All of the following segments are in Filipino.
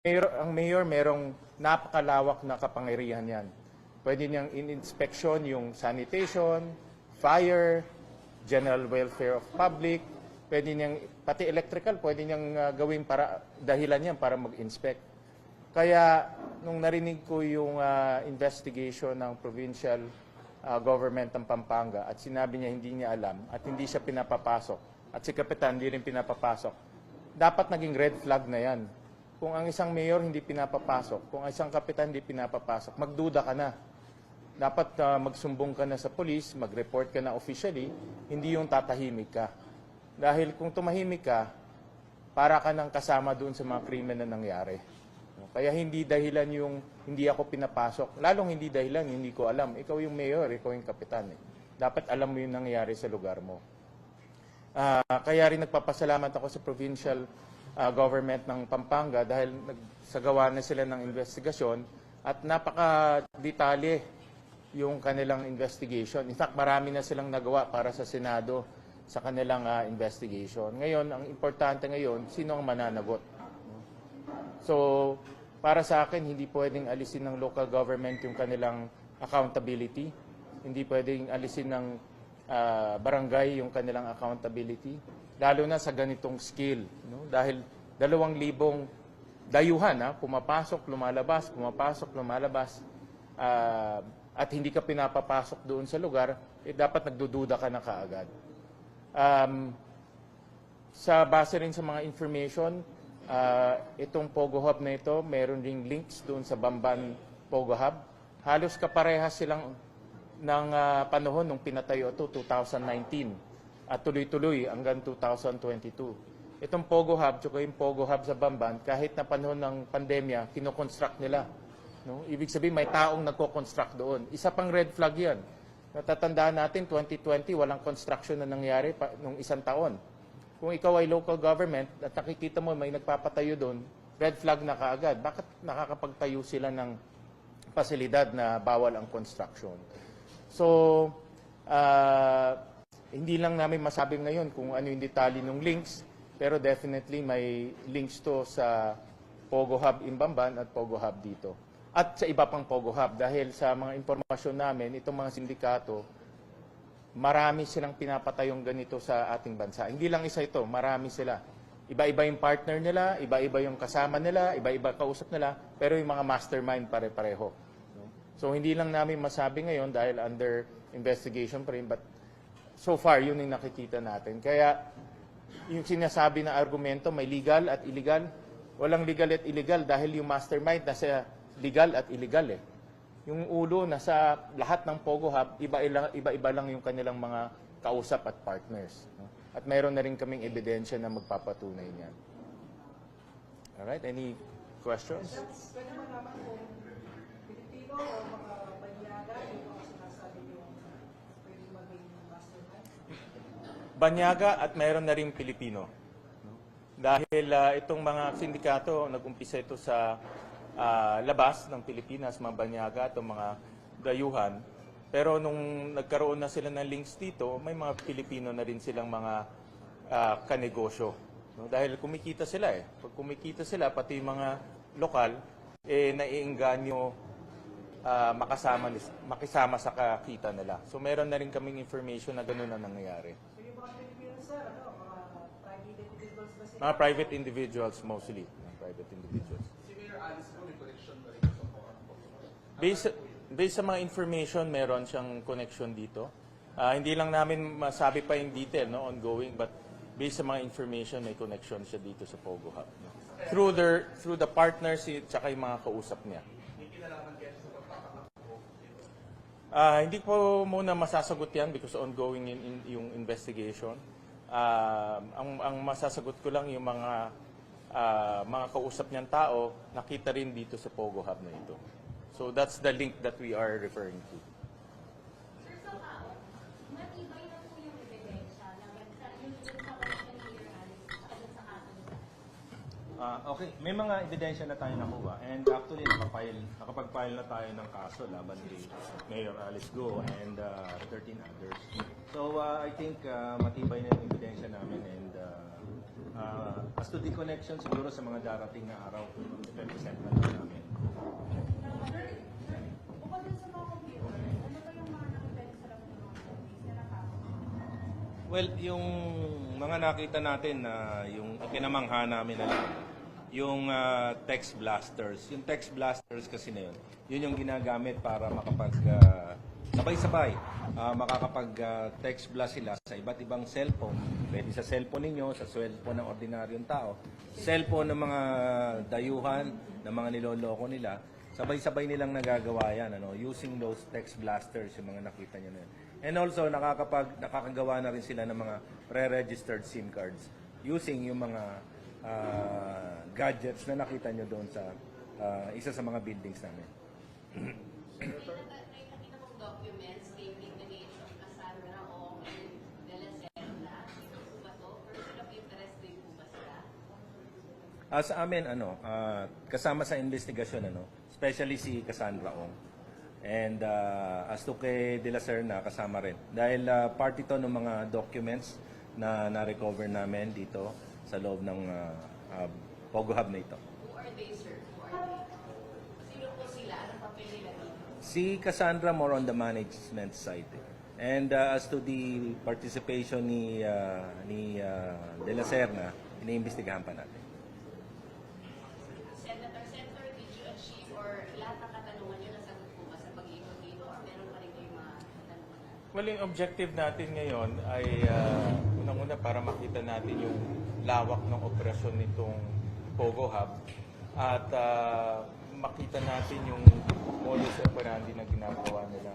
ang mayor merong napakalawak na kapangyarihan yan. Pwede niyang in-inspection yung sanitation, fire, general welfare of public, pwede niyang, pati electrical, pwede niyang gawin para, dahilan yan para mag-inspect. Kaya, nung narinig ko yung investigation ng provincial government ng Pampanga at sinabi niya hindi niya alam at hindi siya pinapapasok at si Kapitan hindi rin pinapapasok, dapat naging red flag na yan. Kung ang isang mayor hindi pinapapasok, kung ang isang kapitan hindi pinapapasok, magduda ka na. Dapat magsumbong ka na sa police, mag-report ka na officially, hindi yung tatahimik ka. Dahil kung tumahimik ka, para ka nang kasama doon sa mga krimen na nangyari. Kaya hindi dahilan yung hindi ako pinapasok. Lalong hindi dahilan, hindi ko alam. Ikaw yung mayor, ikaw yung kapitan. Dapat alam mo yung nangyari sa lugar mo. Kaya rin nagpapasalamat ako sa provincial government ng Pampanga dahil nagsagawa na sila ng investigasyon at napaka-detalye yung kanilang investigation. In fact, marami na silang nagawa para sa Senado sa kanilang investigation. Ngayon, ang importante ngayon, sino ang mananagot? So, para sa akin, hindi pwedeng alisin ng local government yung kanilang accountability. Hindi pwedeng alisin ng barangay yung kanilang accountability. Lalo na sa ganitong skill. No? Dahil 2,000 dayuhan, pumapasok, lumalabas, at hindi ka pinapapasok doon sa lugar, dapat nagdududa ka na kaagad. Sa base rin sa mga information, itong Pogo Hub na ito, meron ding links doon sa Bamban Pogo Hub. Halos kaparehas silang ng panahon nung pinatayo ito, 2019, at tuloy-tuloy hanggang 2022. Itong Pogo Hub, tsaka yung Pogo Hub sa Bamban, kahit na panahon ng pandemya, kinoconstruct nila. No? Ibig sabihin, may taong nagko-construct doon. Isa pang red flag yan. Natatandaan natin, 2020, walang construction na nangyari nung isang taon. Kung ikaw ay local government at nakikita mo may nagpapatayo doon, red flag na kaagad. Bakit nakakapagtayo sila ng pasilidad na bawal ang construction? So, hindi lang namin masabi ngayon kung ano yung detalye ng links, pero definitely may links to sa Pogo Hub in Bamban at Pogo Hub dito. At sa iba pang Pogo Hub, dahil sa mga impormasyon namin, itong mga sindikato, marami silang pinapatayong ganito sa ating bansa. Hindi lang isa ito, marami sila. Iba-iba yung partner nila, iba-iba yung kasama nila, iba-iba kausap nila, pero yung mga mastermind pare-pareho. So hindi lang namin masabi ngayon dahil under investigation pa rin, but so far yun yung nakikita natin. Kaya yung sinasabi na argumento may legal at illegal, walang legal at illegal dahil yung mastermind nasa legal at illegal eh. Yung ulo nasa lahat ng Pogo Hub, iba-iba lang yung kanilang mga kausap at partners. No? At mayroon na rin kaming ebidensya na magpapatunay niyan. Alright, any questions? Pwede mo naman kung Pilipino o mga Banyaga, yung mga sinasabi yung pwede maging mastermind? Banyaga at mayroon na rin Pilipino. No? Dahil itong mga sindikato, nag-umpisa ito sa labas ng Pilipinas, mga Banyaga at mga dayuhan. Pero nung nagkaroon na sila ng links dito, may mga Pilipino na rin silang mga kanegosyo. No? Dahil kumikita sila eh. Pag kumikita sila, pati yung mga lokal, naiengganyo makisama sa kakita nila. So meron na rin kaming information na gano'n na nangyayari. So yung mga Pilipino sir, mga private individuals ba sila? Mga private individuals mostly. Mga private individuals. Si Mayor Alice po may connection na rin sa Pogo. Based sa mga information, meron siyang connection dito. Hindi lang namin masabi pa yung detail, no, ongoing, but based sa mga information, may connection siya dito sa Pogo Hub. No? Through the partners at yung mga kausap niya. Hindi ko muna masasagot yan because ongoing yung investigation. Ang masasagot ko lang yung mga kausap niyang tao, nakita rin dito sa Pogo Hub na ito. So that's the link that we are referring to. Sir, so matibay na po yung ebidensya na yung sa connection ni Mayor Alice at sa kaso nila? Okay, may mga ebidensya na tayo nakuha and actually nakapag-file na tayo ng kaso laban kay Mayor Alice Go and 13 others. So I think matibay na yung ebidensya namin and As to the connection, siguro sa mga darating na araw, i-present na lang namin. Bukod dun sa mga computer, ano ba yung mga nakita sa loob ng mga companies na nakaka? Well, yung mga nakita natin na yung pinamangha namin na lang, yung text blasters. Yung text blasters kasi na yun yung ginagamit para makapag sabay-sabay makakapag text blast sila sa iba't ibang cellphone. Pwede sa cellphone ninyo, sa cellphone ng ordinaryong tao, cellphone ng mga dayuhan, ng mga niloloko nila. Sabay-sabay nilang nagagawa yan, using those text blasters, yung mga nakita nyo na yun. And also, nakakagawa na rin sila ng mga pre-registered SIM cards using yung mga gadgets na nakita nyo doon sa isa sa mga buildings namin. May nakita mong documents stating the names of Cassandra Ong and De La Cerda. Sino po ba to? Person of interest din po ba sila? Sa amin, kasama sa investigasyon, especially si Cassandra Ong. And as to kay De La Serna, kasama rin. Dahil part ito ng mga documents na na-recover namin dito sa loob ng Pogo Hub na ito. Who are they, sir? Who are they? Sino po sila? Anong papel nila dito? Si Cassandra more on the management side. And as to the participation ni De La Serna, iniimbestigahan pa natin. Senator, did you achieve or lahat ng katanungan nyo nasagot po ba sa pag-iikot dito or meron pa rin kayong mga katanungan? Well, yung objective natin ngayon ay unang-una para makita natin yung lawak ng operasyon nitong Pogo Hub at makita natin yung modus operandi na ginagawa nila.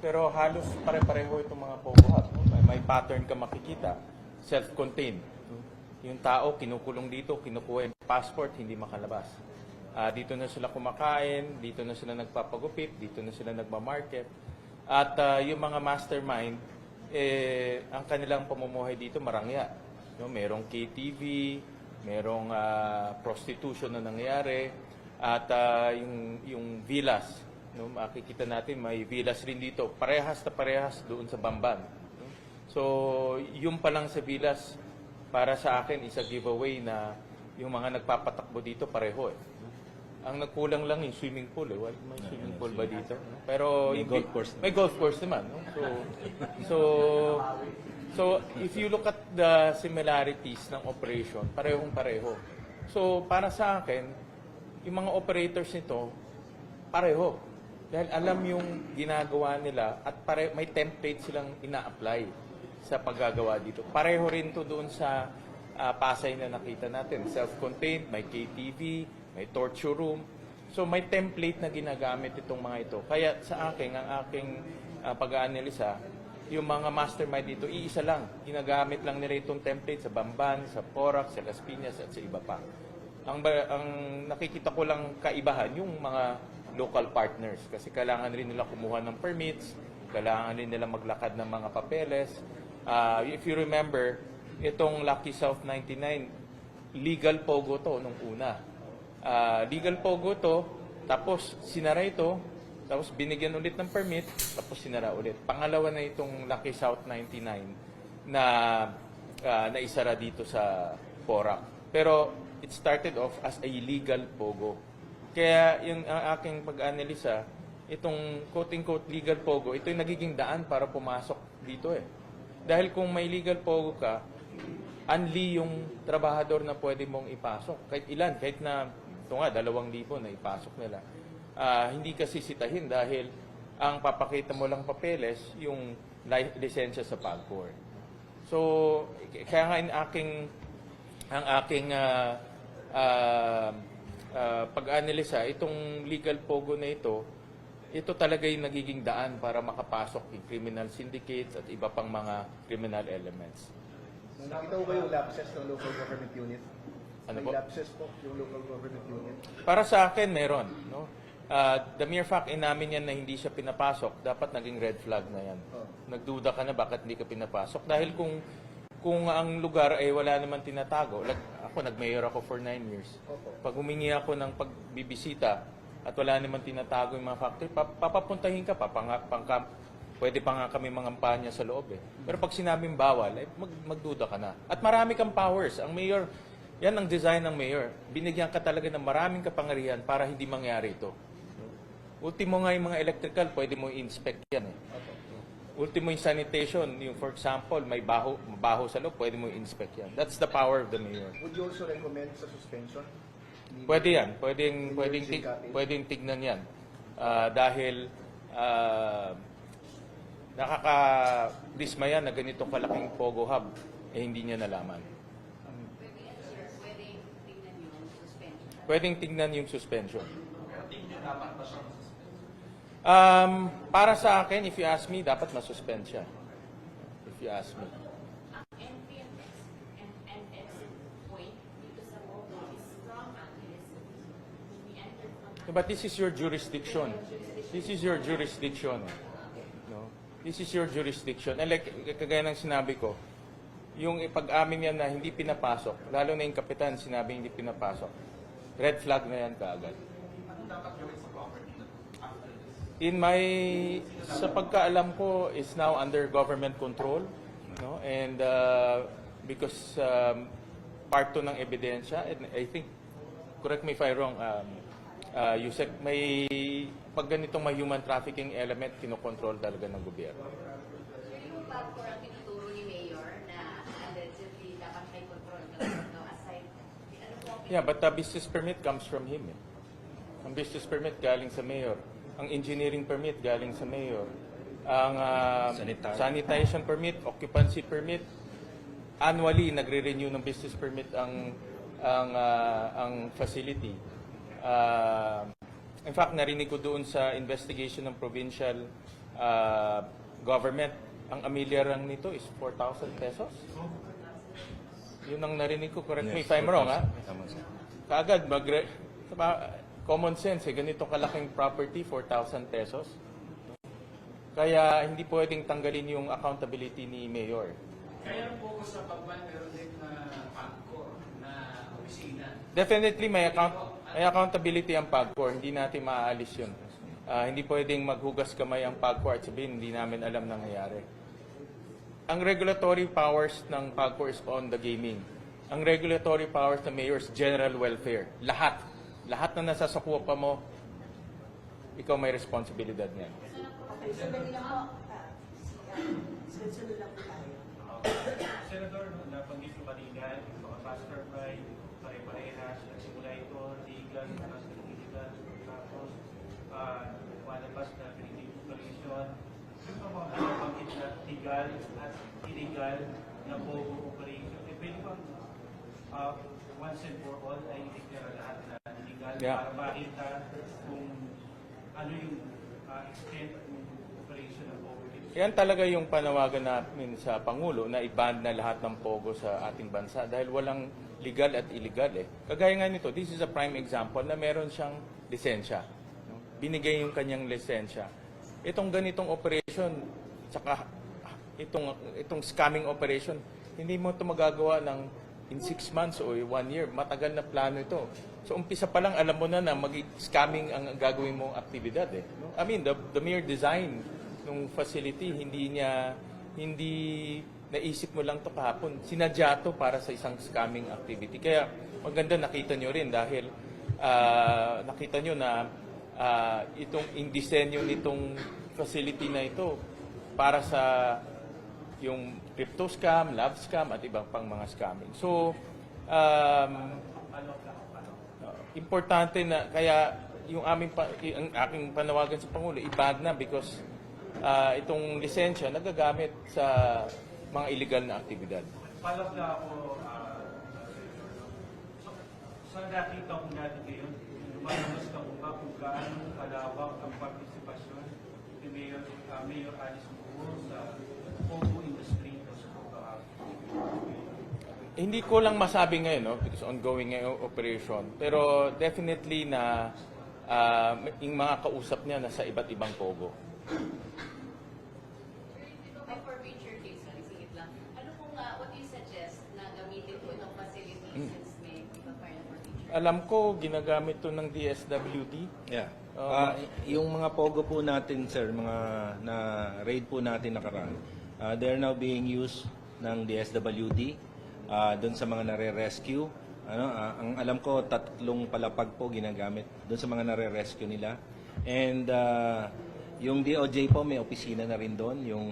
Pero halos pare-pareho itong mga Pogo Hub. May pattern ka makikita, self-contained. Yung tao kinukulong dito, kinukuha yung passport, hindi makalabas. Dito na sila kumakain, dito na sila nagpapagupit, dito na sila nagmamarket. At yung mga mastermind, ang kanilang pamumuhay dito marangya. Merong KTV, merong prostitution na nangyari, at yung villas. Makikita natin may villas rin dito, parehas na parehas doon sa Bamban. So, yung pa lang sa villas, para sa akin, is a giveaway na yung mga nagpapatakbo dito pareho Ang nagkulang lang yung swimming pool May swimming pool ba dito? Pero May golf course. May golf course naman. So if you look at the similarities ng operation, parehong pareho. So para sa akin, yung mga operators nito, pareho. Dahil alam yung ginagawa nila at may template silang ina-apply sa paggagawa dito. Pareho rin to doon sa Pasay na nakita natin. Self-contained, may KTV, may torture room. So may template na ginagamit itong mga ito. Kaya sa akin, ang aking pag-aanalisa, yung mga mastermind dito, iisa lang. Ginagamit lang nila itong template sa Bamban, sa Porac, sa Las Piñas at sa iba pa. Ang nakikita ko lang kaibahan, yung mga local partners. Kasi kailangan rin nila kumuha ng permits, kailangan rin nila maglakad ng mga papeles. If you remember, itong Lucky South 99, legal pogo to nung una. Legal pogo to, tapos sinara ito, tapos binigyan ulit ng permit, tapos sinara ulit. Pangalawa na itong Lucky South 99 na naisara dito sa Porac. Pero it started off as a legal pogo. Kaya yung aking pag-analisa, itong quote-unquote legal pogo, ito yung nagiging daan para pumasok dito Dahil kung may legal pogo ka, unli yung trabahador na pwede mong ipasok. Kahit ilan, kahit na, ito nga, 2,000 na ipasok nila. Hindi ka sisitahin dahil ang papakita mo lang papeles, yung lisensya sa PAGCOR. So, kaya nga ang aking pag-analisa, itong legal pogo na ito talaga yung nagiging daan para makapasok yung criminal syndicates at iba pang mga criminal elements. Nakita ko ba yung lapses ng local government unit? Ano May po? lapses po yung local government unit. Para sa akin, meron. The mere fact inamin yan na hindi siya pinapasok, dapat naging red flag na yan. Nagduda ka na bakit hindi ka pinapasok. Dahil kung ang lugar ay wala naman tinatago, ako, nag-mayor ako for 9 years. Pag humingi ako ng pagbibisita at wala naman tinatago yung mga factory, papapuntahin ka pa, Pwede pa nga kami mangampanya sa loob eh. Pero pag sinabing bawal, magduda ka na. At marami kang powers. Ang mayor, yan ang design ng mayor. Binigyan ka talaga ng maraming kapangyarihan para hindi mangyari ito. Ultimo nga yung mga electrical, pwede mo i-inspect yan eh. Ultimo yung sanitation, yung for example, may baho sa loob, pwede mo i-inspect yan. That's the power of the mayor. Would you also recommend sa suspension? Pwede yan. Pwedeng tignan yan. Dahil nakaka-dismaya na ganitong kalaking Pogo Hub, hindi niya nalaman. Pwede yan, sir. Pwede tingnan yung suspension. Pwedeng tignan yung suspension. Pero tingin niyo dapat ba siya suspension? Para sa akin, if you ask me, dapat masuspend siya. If you ask me. Ang entry and exit point dito sa Pogo is from Angeles. We entered from But this is your jurisdiction. This is your jurisdiction. No? This is your jurisdiction. And like, kagaya ng sinabi ko, yung ipag-amin yan na hindi pinapasok, lalo na yung kapitan sinabi hindi pinapasok, red flag na yan kaagad. Anong dapat gawin sa property after this? In my, sa pagkaalam ko, is now under government control. No? And because part to ng ebidensya, and I think, correct me if I'm wrong, Yusek, may pag ganitong may human trafficking element, kinokontrol talaga ng gobyerno. Sir, yung PAGCOR ang tinuturo ni Mayor na allegedly dapat may control talaga, no? Aside, ano po ang Yeah, but the business permit comes from him. Eh. Ang business permit galing sa mayor. Ang engineering permit galing sa mayor. Ang sanitation permit, occupancy permit, annually nagre-renew ng business permit ang facility. In fact, narinig ko doon sa investigation ng provincial government, ang amilyarang nito is 4,000 pesos. Yun ang narinig ko. Correct me if I'm wrong, ha? Kaagad, common sense, ganito kalaking property, 4,000 pesos. Kaya hindi pwedeng tanggalin yung accountability ni Mayor. Kaya po sa pagban meron din na PAGCOR na opisina. Definitely may accountability ang PAGCOR, hindi natin maaalis yun. Hindi pwedeng maghugas kamay ang PAGCOR at sabihin hindi namin alam nangyayari. Ang regulatory powers ng PAGCOR is on the gaming. Ang regulatory powers ng mayor is general welfare. Lahat na nasasakuha pa mo, ikaw may responsibilidad niyan. Okay, sandali lang po. Sunod lang po tayo. Senator, napanggit ko kanina, yung mga mastermind, pare-parehas, nagsimula ito, legal, tapos illegal, tapos lumalabas na Philippine Coalition. Yung mga napanggit na legal at illegal na Pogo operation, pwede bang once and for all ay i-declare lahat na illegal para makita kung ano yung extent ng operation ng Pogo. Yan talaga yung panawagan namin sa Pangulo na i-ban na lahat ng Pogo sa ating bansa dahil walang legal at illegal eh. Kagaya nga nito, this is a prime example na meron siyang lisensya. No? Binigay yung kanyang lisensya. Itong ganitong operation, tsaka itong scamming operation, hindi mo ito magagawa ng in 6 months o 1 year. Matagal na plano ito. So umpisa pa lang, alam mo na scamming ang gagawin mong aktibidad eh. No? I mean, the mere design ng facility, hindi naisip mo lang to kahapon. Sinadya to para sa isang scamming activity. Kaya maganda nakita nyo rin dahil nakita nyo na itong indisenyo nitong facility na ito para sa yung crypto scam, love scam at ibang pang mga scamming. So, importante na kaya yung ang aking panawagan sa Pangulo, i-ban na because itong lisensya nagagamit sa mga illegal na aktibidad. Palap na ako, sa nakita ko natin ngayon, lumalabas ka ba kung gaano kalawak ang partisipasyon ni Mayor Alice Buo sa Pogo industry o sa Pogo Hindi ko lang masabi ngayon, no, because ongoing ngayon operation. Pero definitely na yung mga kausap niya nasa iba't ibang Pogo. May forfeiture case, singit lang. Ano kung, what do you suggest na gamitin po itong facility since may iba pa rin forfeiture? Alam ko, ginagamit to ng DSWD. Yeah. Yung mga pogo po natin, sir, mga na raid po natin nakaraan, they're now being used ng DSWD doon sa mga nare-rescue. Ang alam ko, 3 palapag po ginagamit doon sa mga nare-rescue nila. And yung DOJ po may opisina na rin doon, yung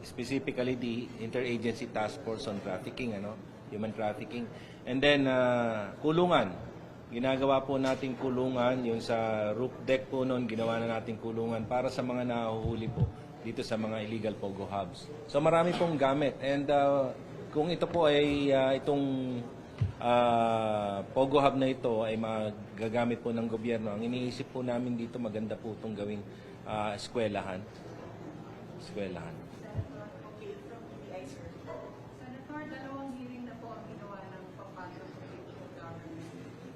specifically the Interagency Task Force on Trafficking, human trafficking. And then kulungan. Ginagawa po nating kulungan, yung sa roof deck po noon, ginawa na nating kulungan para sa mga nahuhuli po dito sa mga illegal pogo hubs. So marami pong gamit. And kung ito po ay itong pogo hub na ito ay magagamit po ng gobyerno, ang iniisip po namin dito maganda po itong gawing eskwelahan. Eskwelahan. Senator, dalawang hearing na po ang ginawa ng Pampanga Provincial Government.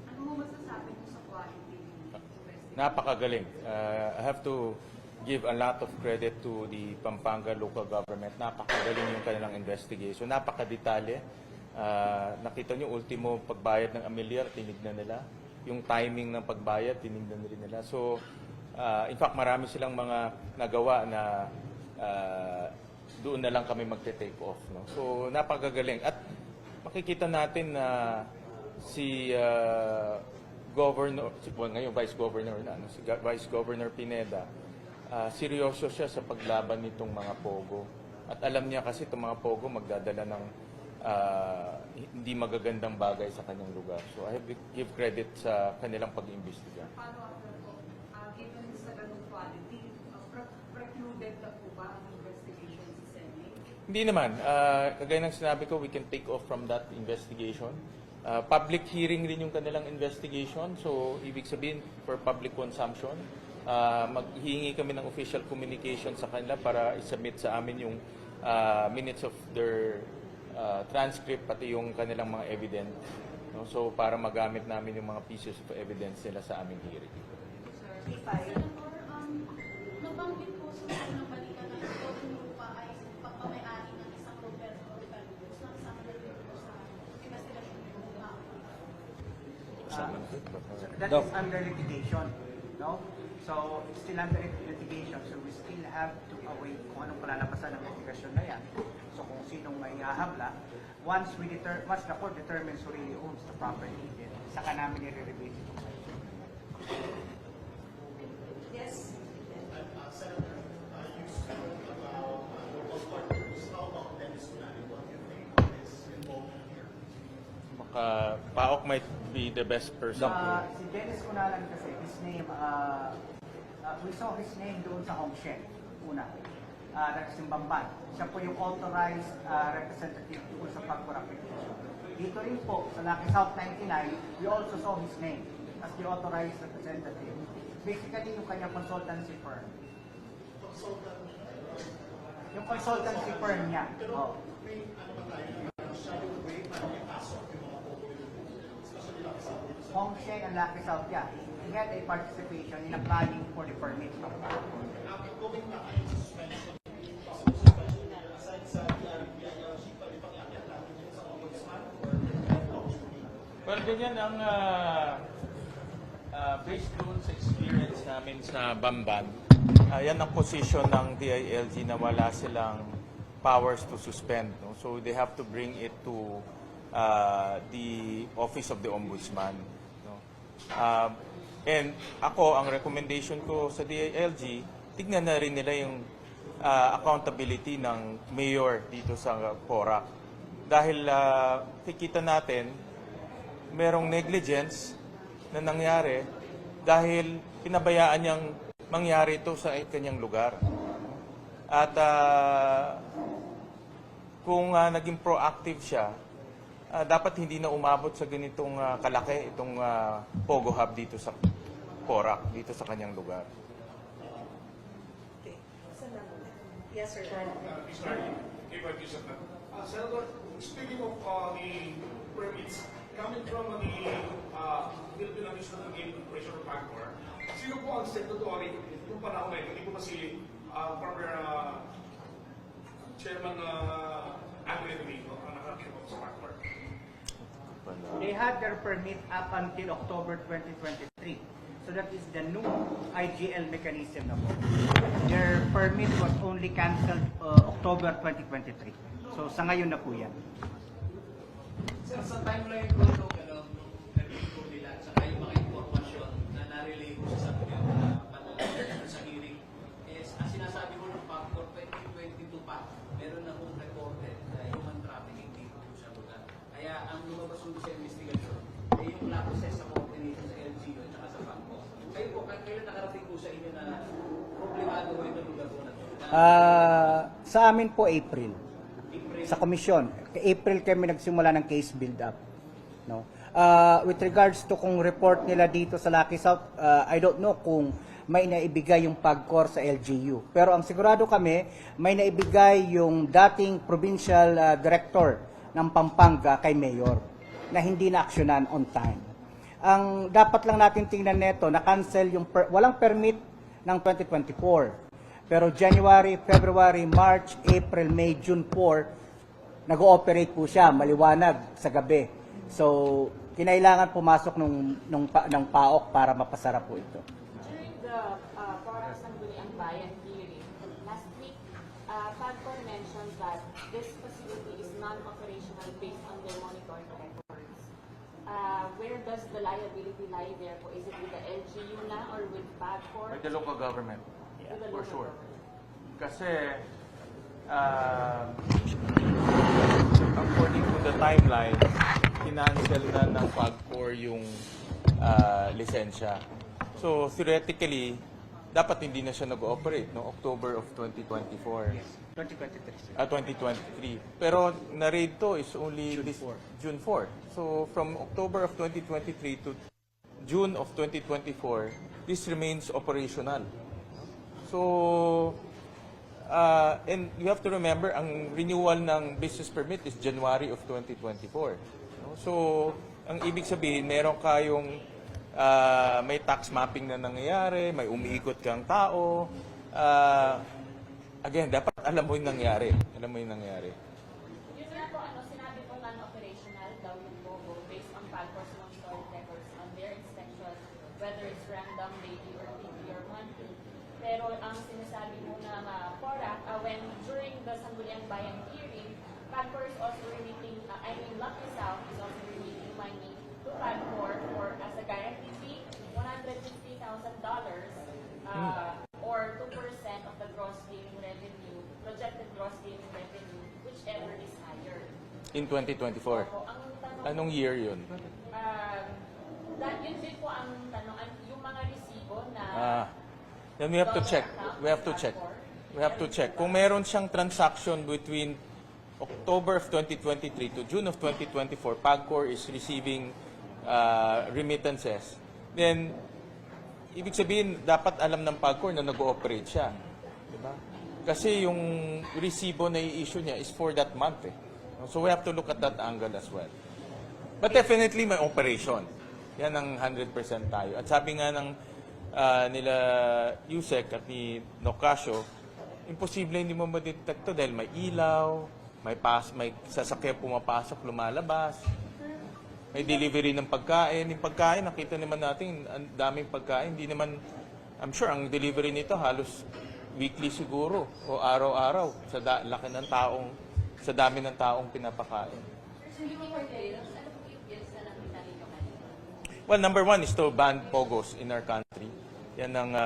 Ano mo masasabi mo sa quality ng investigation? Napakagaling. I have to give a lot of credit to the Pampanga local government. Napakagaling yung kanilang investigation. Napakadetalye. Nakita nyo, ultimo pagbayad ng amilyar, tinignan nila. Yung timing ng pagbayad, tinignan rin nila. So, in fact, marami silang mga nagawa na doon na lang kami magte-take off. No? So, napakagaling. At makikita natin na si Governor, ngayon Vice Governor na, si Vice Governor Pineda, seryoso siya sa paglaban nitong mga pogo. At alam niya kasi itong mga pogo magdadala ng hindi magagandang bagay sa kanyang lugar. So I have to give credit sa kanilang pag-iimbestiga. Paano after po, given sa ganung quality, precluded na po ba ang investigation si Senate? Hindi naman. Kagaya ng sinabi ko, we can take off from that investigation. Public hearing rin yung kanilang investigation. So, ibig sabihin, for public consumption, maghihingi kami ng official communication sa kanila para isubmit sa amin yung minutes of their transcript, pati yung kanilang mga evidence. No? So, para magamit namin yung mga pieces of evidence nila sa aming hearing. Senator, nabanggit po sa mga ng balita na ito yung lupa ay pagpamayari ng isang Roberto Orcalios na kasama na rin po sa investigasyon ng lupa. That is under litigation, no? So, it's still under litigation, so we still have to await kung anong kalalabasan ng litigasyon na yan. So, kung sinong may hahabla, once the court determines who really owns the property, then saka namin i-review ito. Yes. Paok might be the best person to... Si Dennis Cunalan kasi, his name, we saw his name doon sa Hong Sheng, una. That's in Bamban. Siya po yung authorized representative doon sa Pagpura petition. Dito rin po, sa Lucky South 99, we also saw his name as the authorized representative. Basically, yung kanyang consultancy firm. Yung consultancy firm niya. Oh. Hong Sheng and Lucky South, yeah. He had a participation in applying for the permit from Well, ganyan ang based doon sa experience namin sa Bamban. Yan ang position ng DILG na wala silang powers to suspend. No? So they have to bring it to the Office of the Ombudsman. No? And ako, ang recommendation ko sa DILG, tignan na rin nila yung accountability ng mayor dito sa Porac. Dahil kikita natin, merong negligence na nangyari dahil pinabayaan niyang mangyari ito sa kanyang lugar. At kung naging proactive siya, dapat hindi na umabot sa ganitong kalaki itong Pogo Hub dito sa Porac, dito sa kanyang lugar. Okay. Yes, sir. Senator, speaking of the permits coming from the Philippine National Game Corporation of Bangor, sino po ang secretary yung panahon na ito? Hindi po ba si former Chairman Anthony Domingo ang nakakita sa Bangor? They had their permit up until October 2023. So that is the new IGL mechanism na po. Their permit was only canceled October 2023. So sa ngayon na po yan. Sir, sa timeline ko nung nag-review ko nila at saka yung mga informasyon na narelay ko sa sa hearing is, ang sinasabi ko ng factor 2022 pa, meron na kong reported na human trafficking dito sa lugar. Kaya ang lumabas ko sa investigation ay yung na-process sa coordination sa LGU at saka sa banko. Kayo po, kailan nakarating po sa inyo na problemado ko ito lugar po na ito? Sa amin po April. Sa komisyon. April kami nagsimula ng case build-up. No? With regards to kung report nila dito sa Lucky South, I don't know kung may naibigay yung PAGCOR sa LGU. Pero ang sigurado kami, may naibigay yung dating provincial director ng Pampanga kay Mayor na hindi na-actionan on time. Ang dapat lang natin tingnan neto, na-cancel yung walang permit ng 2024. Pero January, February, March, April, May, June 4, nag-ooperate po siya, maliwanag sa gabi. So, kinailangan pumasok ng PAOK para mapasara po ito. During the Parang Sangguniang Bayan hearing, last week, PAGCOR mentioned that this facility is non-operational based on their monitoring records. Where does the liability lie there? Is it with the LGU na or with PAGCOR? With the local government. With the For local sure. government. Kasi, according to the timeline, kinancel na ng PAGCOR yung lisensya. So, theoretically, dapat hindi na siya nag-ooperate no October of 2024. 2023. 2023. Pero na-raid to is only June 4. June 4. So, from October of 2023 to June of 2024, this remains operational. So, and you have to remember, ang renewal ng business permit is January of 2024. No? So, ang ibig sabihin, meron kayong may tax mapping na nangyayari, may umiikot kang tao. Again, dapat alam mo yung nangyari. Alam mo yung nangyari. Yun nga po, sinabi po non-operational daw yung BOGO based on PAGCOR's monitoring records on their inspection, whether it's random, daily, or weekly, or monthly. Pero ang sinasabi mo na PORAC, when during the Sangguniang Bayan hearing, PAGCOR is also remitting, Lucky South is also remitting money to PAGCOR for as a guarantee fee, $150,000, or 2% of the gross gaming revenue, projected gross gaming revenue, whichever is higher. In 2024. So, ang tanong, Anong year yun? yun din po ang tanong, yung mga resibo na Then we have to check. We have to check. We have to check. Kung meron siyang transaction between October of 2023 to June of 2024, PAGCOR is receiving remittances, then ibig sabihin, dapat alam ng PAGCOR na nag-ooperate siya. Diba? Kasi yung resibo na i-issue niya is for that month. So we have to look at that angle as well. But definitely may operation. Yan ang 100% tayo. At sabi nga ng nila Yusek at ni Nocasio, imposible hindi mo ma-detect to dahil may ilaw, may sasakyan pumapasok, lumalabas, may delivery ng pagkain. Yung pagkain, nakita naman natin, ang daming pagkain. Hindi naman, I'm sure, ang delivery nito halos weekly siguro o araw-araw sa laki ng taong, sa dami ng taong pinapakain. Speaking of bills, ano po yung bills na nakita ninyo kanina? Well, number one is to ban POGOs in our country. Yan ang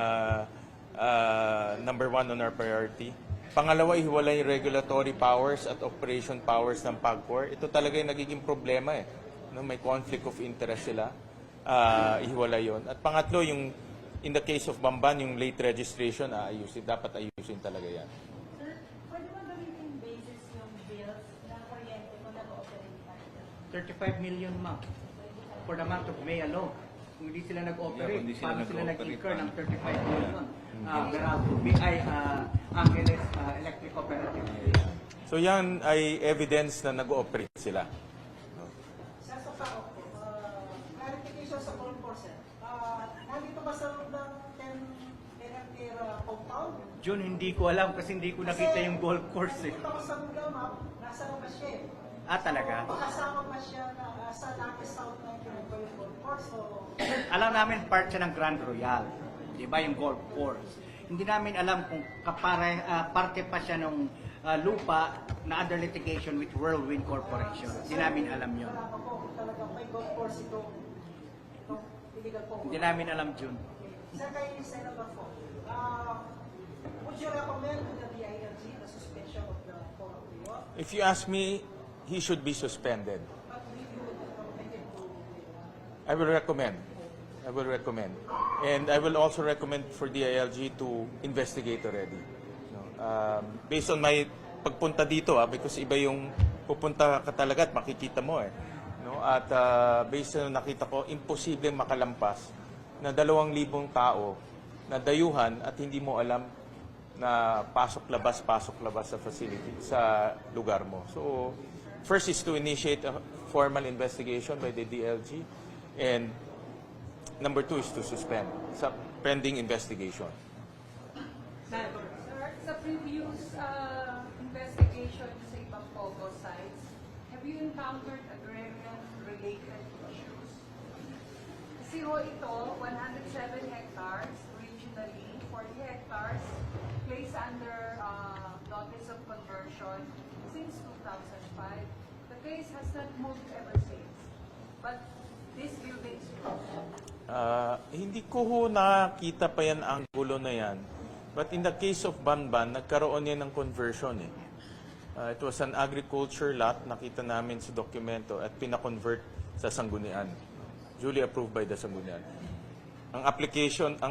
number one on our priority. Pangalawa, ihiwalay yung regulatory powers at operation powers ng PAGCOR. Ito talaga yung nagiging problema eh. No, may conflict of interest sila. Ihiwalay yun. At pangatlo, yung in the case of Bamban, yung late registration, ayusin. Dapat ayusin talaga yan. Sir, pwede ba gamitin basis yung bills ng kuryente kung nag-ooperate pa? 35 million, ma'am. For the month of May alone. Kung hindi sila nag-operate, paano sila nag-incur ng 35 million? Angeles Electric Cooperative. So yan ay evidence na nag-ooperate sila. Sa PAOK, clarification sa call enforcer. Nandito ba sa loob ng 10 compound? June, hindi ko alam kasi hindi ko nakita yung golf course eh. Ito ko sa Google Map, nasa labas siya eh. Talaga? Kasama ba siya sa Lucky South na yung golf course? O Alam namin part siya ng Grand Royal. Di ba yung golf course? Hindi namin alam kung parte pa siya ng lupa na under litigation with Whirlwind Corporation. Hindi namin alam yun. wala pa po talagang may golf course itong illegal po? Hindi namin alam, June. Sir, kay Senator po, would you recommend to the DILG the suspension of the Forum de York? If you ask me, he should be suspended. But we would recommend it to I will recommend. I will recommend. And I will also recommend for DILG to investigate already. No? Based on my pagpunta dito, because iba yung pupunta ka talaga at makikita mo eh. No? At based on nakita ko, imposibleng makalampas na 2,000 tao na dayuhan at hindi mo alam na pasok-labas sa facility, sa lugar mo. So, first is to initiate a formal investigation by the DLG, and number 2 is to suspend sa pending investigation. Sir, sa previous investigation sa ibang POGO sites, have you encountered agrarian-related issues? Kasi ho ito, 107 hectares regionally, 40 hectares placed under notice of conversion since 2005. The case has not moved ever since. But this building is closed. Hindi ko ho nakita pa yan ang gulo na yan. But in the case of Banban, nagkaroon yan ng conversion eh. It was an agriculture lot, nakita namin sa dokumento at pinakonvert sa Sanggunian. Duly approved by the Sanggunian. Ang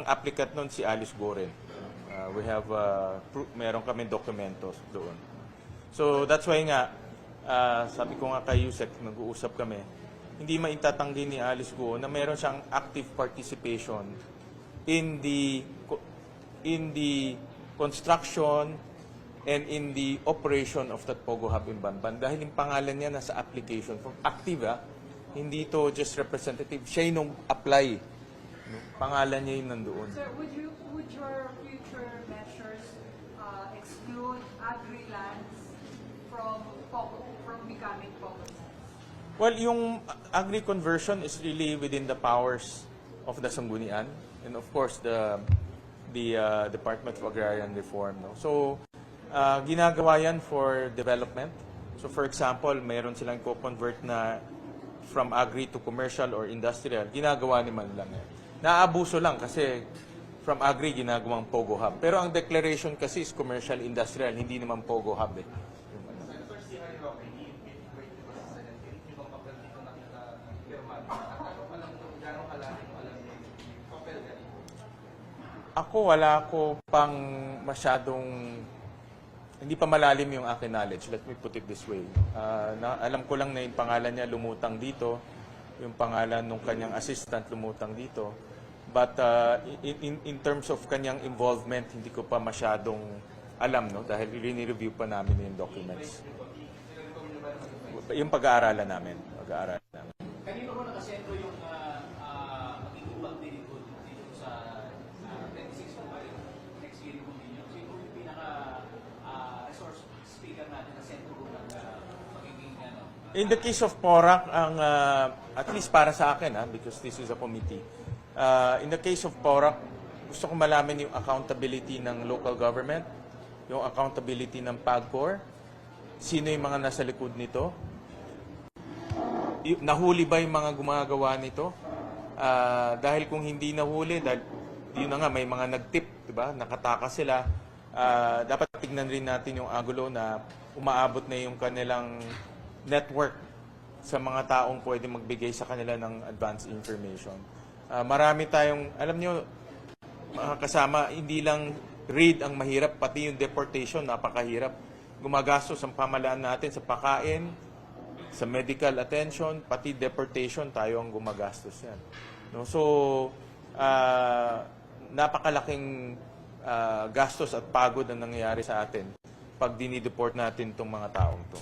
applicant nun si Alice Goren. We have, meron kami dokumentos doon. So that's why nga, sabi ko nga kay Yusek, nag-uusap kami, hindi maitatanggi ni Alice Go na meron siyang active participation in the construction and in the operation of that Pogo Hub in Banban. Dahil yung pangalan niya nasa application form. Active hindi to just representative. Siya yung apply. No? Pangalan niya yung nandoon. Sir, would your future measures exclude agri-lands from becoming POGO sites? Well, yung agri-conversion is really within the powers of the Sanggunian and of course the Department of Agrarian Reform. No? So, ginagawa yan for development. So, for example, mayroon silang co-convert na from agri to commercial or industrial. Ginagawa naman lang yan. Naabuso lang kasi from agri ginagawang Pogo Hub. Pero ang declaration kasi is commercial industrial, hindi naman Pogo Hub eh. Ako, wala ko pang masyadong, hindi pa malalim yung akin knowledge. Let me put it this way. Alam ko lang na yung pangalan niya lumutang dito, yung pangalan ng kanyang assistant lumutang dito. But in terms of kanyang involvement, hindi ko pa masyadong alam, no? Dahil rini-review pa namin yung documents. Yung pag-aaralan namin. Kanino ko nakasentro yung magiging pagdilito dito sa 26 po kayo, next year po ninyo? Sino yung pinaka-resource speaker natin na sentro ko ng magiging In the case of PORAC, ang, at least para sa akin, because this is a committee, in the case of PORAC, gusto ko malaman yung accountability ng local government, yung accountability ng PAGCOR, sino yung mga nasa likod nito, nahuli ba yung mga gumagawa nito? Dahil kung hindi nahuli, dahil yun na nga, may mga nag-tip, diba? Nakatakas sila. Dapat tignan rin natin yung Agulo na umaabot na yung kanilang network sa mga taong pwede magbigay sa kanila ng advanced information. Marami tayong, alam nyo, mga kasama, hindi lang raid ang mahirap, pati yung deportation, napakahirap. Gumagastos ang pamalaan natin sa pakain, sa medical attention, pati deportation, tayo ang gumagastos yan. No? So, napakalaking gastos at pagod ang nangyayari sa atin pag dinideport natin itong mga taong to.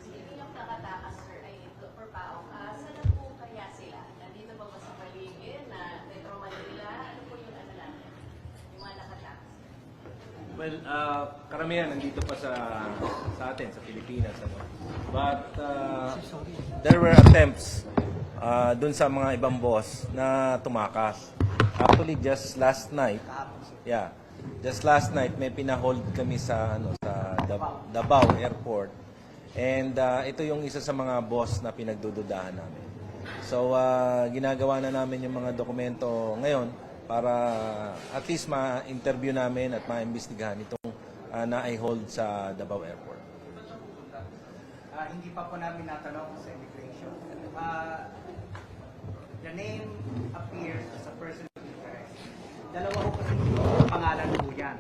Speaking of nakatakas, sir, ay Dr. Pao, saan na po kaya sila? Nandito ba sa paligid na Metro Manila? Ano po yung ano natin? Yung mga nakatakas? Well, karamihan nandito pa sa atin, sa Pilipinas. Ano? But there were attempts dun sa mga ibang boss na tumakas. Actually, just last night, may pinahold kami sa Davao Airport. And ito yung isa sa mga boss na pinagdududahan namin. So, ginagawa na namin yung mga dokumento ngayon para at least ma-interview namin at ma-imbestigahan itong na-hold sa Davao Airport. Hindi pa po namin natanong sa immigration. The name appears as a person of interest. Dalawa ko kasi pangalan po yan.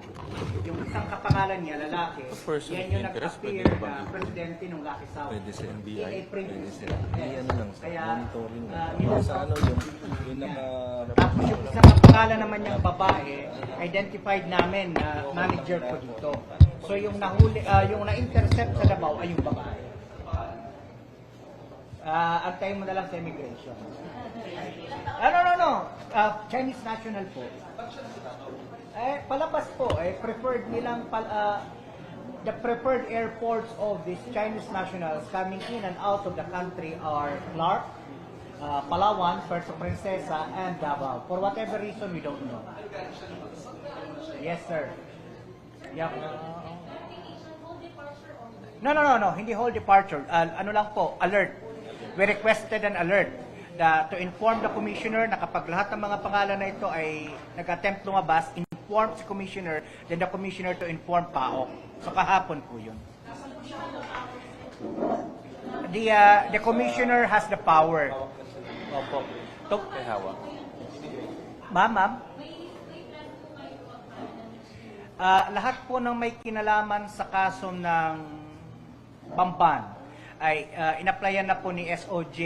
Yung isang kapangalan niya, lalaki, person yan of yung interest, nag-appear pwede ba na presidente ng Lucky South. Pwede sa NBI, In a previous pwede sa ano lang, sa Kaya, monitoring. yun Sa ano yung tapos yung isang kapangalan naman niyang babae, identified namin na manager ko dito. So yung nahuli, yung na-intercept sa Davao ay yung babae. Antayin mo na lang sa immigration. No. Chinese national po. Palabas po. Preferred nilang, the preferred airports of these Chinese nationals coming in and out of the country are Clark, Palawan, Puerto Princesa, and Davao. For whatever reason, we don't know. Yes, sir. Yep. No. Hindi whole departure. Ano lang po, alert. We requested an alert to inform the commissioner na kapag lahat ng mga pangalan na ito ay nag-attempt lumabas, inform si commissioner, then the commissioner to inform PAOK. So kahapon po yun. The commissioner has the power. Opo. May hawak. Ma'am? Lahat po ng may kinalaman sa kaso ng Bamban ay in-applyan na po ni SOJ,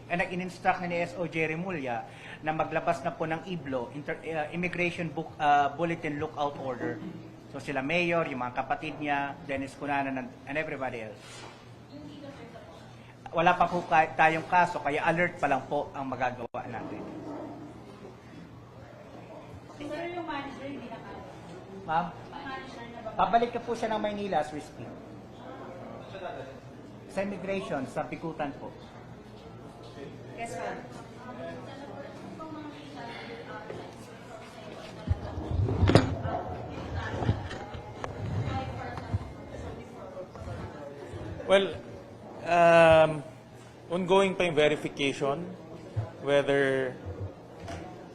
in-instruct na ni SOJ Remulla na maglabas na po ng IBLO, Immigration Bulletin Lookout Order. So sila Mayor, yung mga kapatid niya, Dennis Cunanan, and everybody else. Wala pa po tayong kaso, kaya alert pa lang po ang magagawa natin. Sir, yung manager, hindi na kaya. Ma'am? Pabalik ka po siya ng Maynila as we speak. Sa immigration, sa Bikutan po. Yes, sir. Well, ongoing pa yung verification whether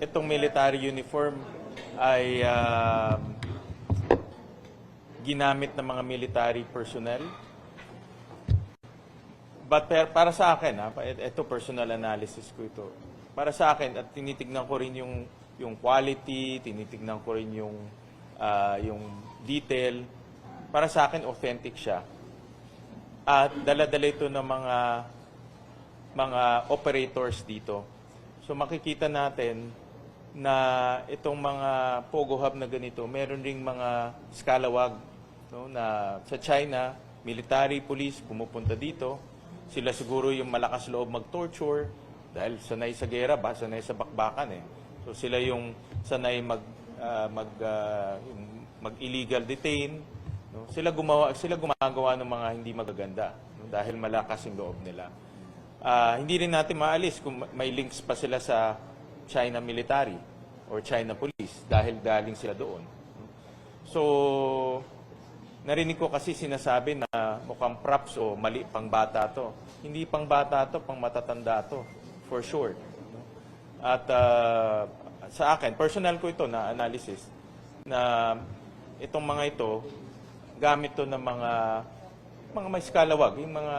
itong military uniform ay ginamit ng mga military personnel. But para sa akin, ito personal analysis ko ito. Para sa akin, at tinitignan ko rin yung quality, tinitignan ko rin yung detail. Para sa akin, authentic siya. At dala-dala ito ng mga operators dito. So makikita natin na itong mga Pogo Hub na ganito, meron ring mga scalawag, no, na sa China, military, police, pumupunta dito. Sila siguro yung malakas loob mag-torture dahil sanay sa gera ba, sanay sa bakbakan eh. So sila yung sanay mag-illegal detain. No? Sila gumagawa ng mga hindi magaganda, no? Dahil malakas yung loob nila. Hindi rin natin maalis kung may links pa sila sa China military or China police dahil galing sila doon. So, narinig ko kasi sinasabi na mukhang props o mali pang bata to. Hindi pang bata to, pang matatanda to, for sure. At sa akin, personal ko ito na analysis, na itong mga ito, gamit to ng mga may skalawag, yung mga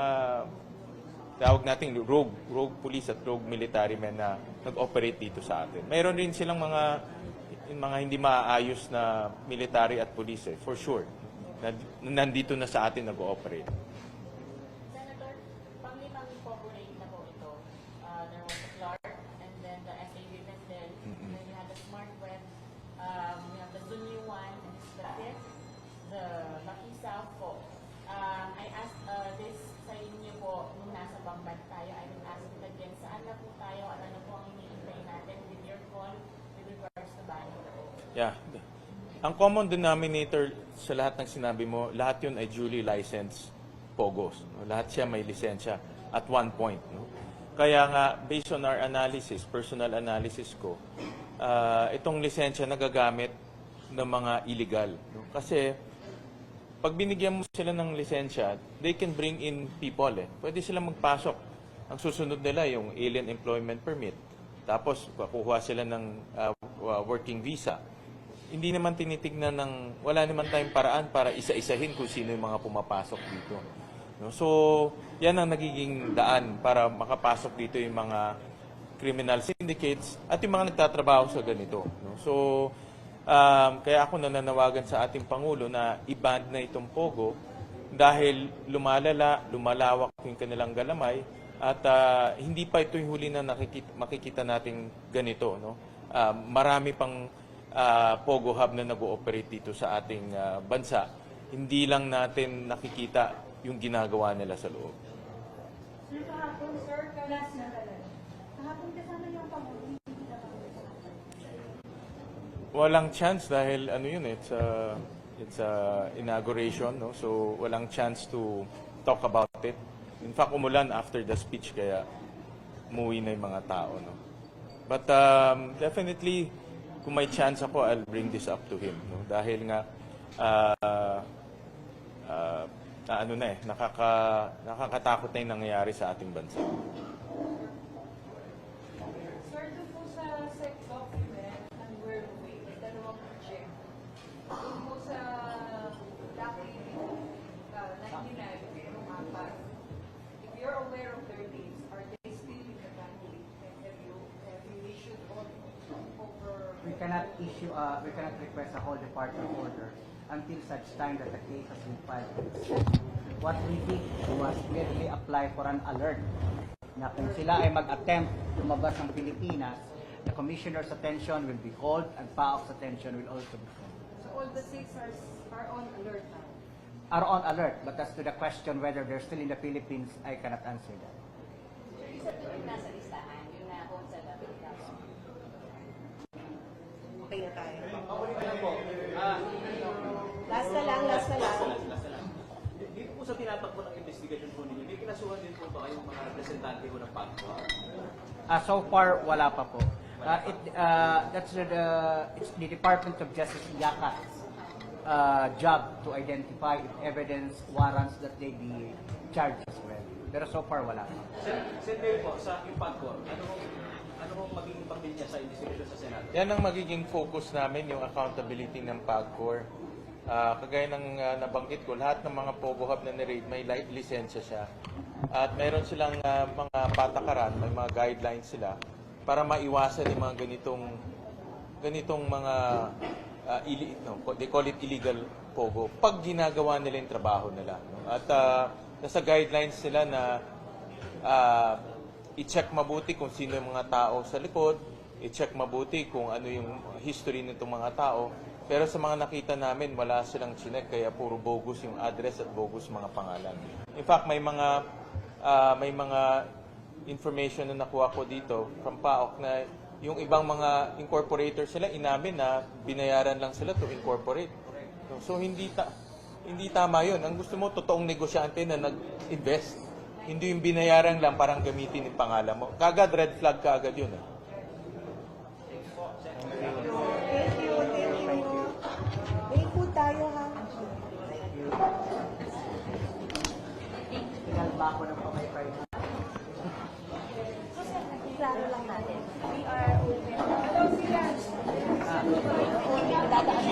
tawag nating rogue police at rogue military men na nag-operate dito sa atin. Mayroon rin silang mga hindi maayos na military at police, for sure. Nandito na sa atin nag-ooperate. Senator, pang-limang corporate na po ito. There was the Clark, and then the SA Rivendell, and then you have the Smart Web, we have the Zunyu one, and this is the fifth, the Lucky South po. I asked this sa inyo po nung nasa Bamban tayo. I will ask it again. Saan na po tayo at ano po ang hinihintay natin with your call with regards to Bani? Yeah. Ang common denominator sa lahat ng sinabi mo, lahat yun ay duly licensed POGOs. No? Lahat siya may lisensya at one point. No? Kaya nga, based on our analysis, personal analysis ko, itong lisensya nagagamit ng mga illegal. No? Kasi, pag binigyan mo sila ng lisensya, they can bring in people. Pwede silang magpasok. Ang susunod nila yung alien employment permit. Tapos, kukuha sila ng working visa. Hindi naman tinitignan wala naman tayong paraan para isa-isahin kung sino yung mga pumapasok dito. No? So, yan ang nagiging daan para makapasok dito yung mga criminal syndicates at yung mga nagtatrabaho sa ganito. No? So, kaya ako nananawagan sa ating Pangulo na i-ban na itong POGO dahil lumalawak yung kanilang galamay at hindi pa ito yung huli na makikita nating ganito. No? Marami pang POGO hub na nag-ooperate dito sa ating bansa. Hindi lang natin nakikita yung ginagawa nila sa loob. Sir, kahapon, sir, last na talaga. Kahapon kasama yung Pangulo, hindi na Walang chance dahil ano yun, it's a inauguration, no? So walang chance to talk about it. In fact, umulan after the speech kaya umuwi na yung mga tao, no? But definitely kung may chance ako, I'll bring this up to him, no? Dahil nga nakakatakot na yung nangyayari sa ating bansa. Sir, doon po sa SEC document ng World Way, may dalawang project. Doon po sa Lucky 99, merong apat. If you're aware of their names, are they still in the bandwidth? And have you issued all over? We cannot request a whole departure order until such time that the case has been filed. What we did was merely apply for an alert na kung sila ay mag-attempt lumabas ng Pilipinas, the Commissioner's attention will be called and PAOK's attention will also be called. So all the six are on alert now? Are on alert, but as to the question whether they're still in the Philippines, I cannot answer that. Isa po yung nasa listahan, yung na-hold sa Philippines. Okay na tayo. Last na lang. Dito po sa tinatakbo ng investigasyon po ninyo, may kinasuhan din po ba kayong mga representante po ng PAGCOR? So far, wala pa po. It's the Department of Justice IACA's job to identify if evidence warrants that they be charged as well. Pero so far, wala pa. Sir Mayor po, sa yung PAGCOR, ano kung magiging papel niya sa investigasyon sa Senado? Yan ang magiging focus namin, yung accountability ng PAGCOR. Kagaya ng nabanggit ko, lahat ng mga POGO hub na ni-raid, may lisensya siya. At mayroon silang mga patakaran, may mga guidelines sila para maiwasan yung mga ganitong mga, they call it illegal POGO, pag ginagawa nila yung trabaho nila. No? At nasa guidelines sila na i-check mabuti kung sino yung mga tao sa likod, i-check mabuti kung ano yung history nitong mga tao. Pero sa mga nakita namin, wala silang chinek, kaya puro bogus yung address at bogus mga pangalan. In fact, may mga information na nakuha ko dito from PAOK na yung ibang mga incorporators sila, inamin na binayaran lang sila to incorporate. So hindi tama yun. Ang gusto mo, totoong negosyante na nag-invest. Hindi yung binayaran lang parang gamitin yung pangalan mo. Kagad red flag ka agad yun. Wait po tayo ha. Pinalba ko ng pamaypay. Klaro lang natin. We are open. Hello, sila. Dadaan